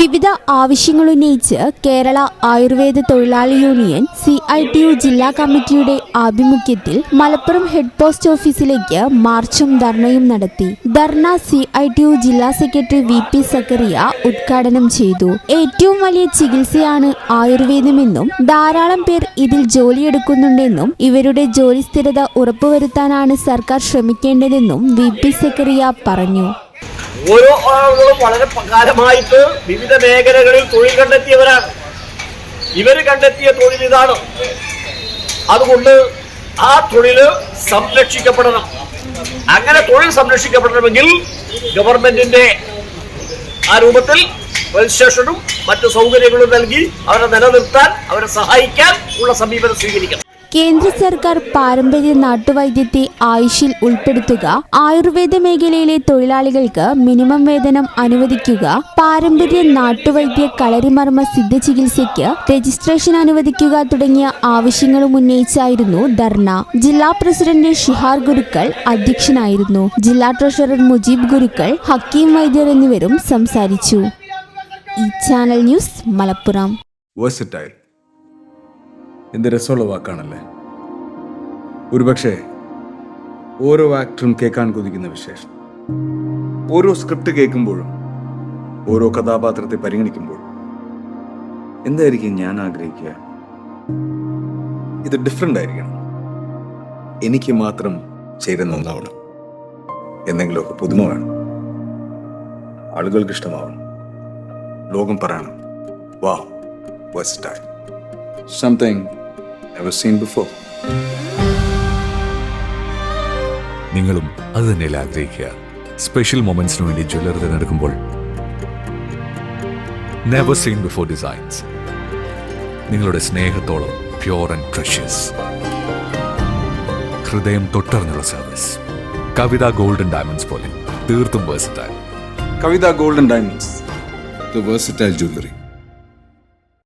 വിവിധ ആവശ്യങ്ങളുന്നയിച്ച് കേരള ആയുർവേദ തൊഴിലാളി union CITU ജില്ലാ കമ്മിറ്റിയുടെ ആഭിമുഖ്യത്തിൽ മലപ്പുറം ഹെഡ് പോസ്റ്റ് ഓഫീസിലേക്ക് മാർച്ചും ധർണയും നടത്തി. ധർണ CITU ജില്ലാ സെക്രട്ടറി VP സക്കറിയ ഉദ്ഘാടനം ചെയ്തു. ഏറ്റവും വലിയ ചികിത്സയാണ് ആയുർവേദമെന്നും ധാരാളം പേർ ഇതിൽ ജോലിയെടുക്കുന്നുണ്ടെന്നും ഇവരുടെ ജോലി സ്ഥിരത ഉറപ്പുവരുത്താനാണ് സർക്കാർ ശ്രമിക്കേണ്ടതെന്നും VP സക്കറിയ പറഞ്ഞു. ഓരോ ആളുകളും വളരെ കാലമായിട്ട് വിവിധ മേഖലകളിൽ തൊഴിൽ കണ്ടെത്തിയവരാണ്. ഇവര് കണ്ടെത്തിയ തൊഴിൽ ഇതാണ്. അതുകൊണ്ട് ആ തൊഴില് സംരക്ഷിക്കപ്പെടണം. അങ്ങനെ തൊഴിൽ സംരക്ഷിക്കപ്പെടണമെങ്കിൽ ഗവൺമെന്റിന്റെ ആ രൂപത്തിൽ രജിസ്ട്രേഷനും മറ്റു സൗകര്യങ്ങളും നൽകി അവരെ നിലനിർത്താൻ, അവരെ സഹായിക്കാൻ ഉള്ള സമീപനം സ്വീകരിക്കണം. കേന്ദ്ര സർക്കാർ പാരമ്പര്യ നാട്ടുവൈദ്യത്തെ ആയുഷിൽ ഉൾപ്പെടുത്തുക, ആയുർവേദ മേഖലയിലെ തൊഴിലാളികൾക്ക് മിനിമം വേതനം അനുവദിക്കുക, പാരമ്പര്യ നാട്ടുവൈദ്യ കളരിമർമ്മ സിദ്ധ ചികിത്സയ്ക്ക് രജിസ്ട്രേഷൻ അനുവദിക്കുക തുടങ്ങിയ ആവശ്യങ്ങളും ഉന്നയിച്ചായിരുന്നു ധർണ. ജില്ലാ പ്രസിഡന്റ് ഷിഹാർ ഗുരുക്കൾ അധ്യക്ഷനായിരുന്നു. ജില്ലാ ട്രഷറർ മുജീബ് ഗുരുക്കൾ, ഹക്കീം വൈദ്യർ എന്നിവരും സംസാരിച്ചു. ഈ ചാനൽ ന്യൂസ് മലപ്പുറം. എന്ത് രസമുള്ള വാക്കാണല്ലേ. ഒരുപക്ഷെ ഓരോ ആക്ടറും കേൾക്കാൻ കൊതിക്കുന്ന വിശേഷം. ഓരോ സ്ക്രിപ്റ്റ് കേൾക്കുമ്പോഴും ഓരോ കഥാപാത്രത്തെ പരിഗണിക്കുമ്പോഴും എന്തായിരിക്കും ഞാൻ ആഗ്രഹിക്കുക? ഇത് ഡിഫറെൻ്റ് ആയിരിക്കണം, എനിക്ക് മാത്രം ചേരുന്ന ഒന്നാവണം, എന്തെങ്കിലുമൊക്കെ പുതുമ വേണം, ആളുകൾക്ക് ഇഷ്ടമാവണം, ലോകം പറയണം വാവ് versatile, something never seen before. നിങ്ങളും അത് തന്നെയല്ലേ ആഗ്രഹിക്കുക? സ്പെഷ്യൽ മൊമെന്റ്സിന് വേണ്ടി ജ്വല്ലറി തിരഞ്ഞെടുക്കുമ്പോൾ നെവർ സീൻ ബിഫോർ ഡിസൈൻസ്, നിങ്ങളുടെ സ്നേഹത്തോളം പ്യോർ ആൻഡ് പ്രഷ്യസ്, ഹൃദയം തൊട്ടറിഞ്ഞുള്ള സർവീസ്. കവിത ഗോൾഡൻ ഡയമണ്ട്സ് പോലെ തീർത്തും versatile. Kavitha golden diamonds, the versatile jewelry.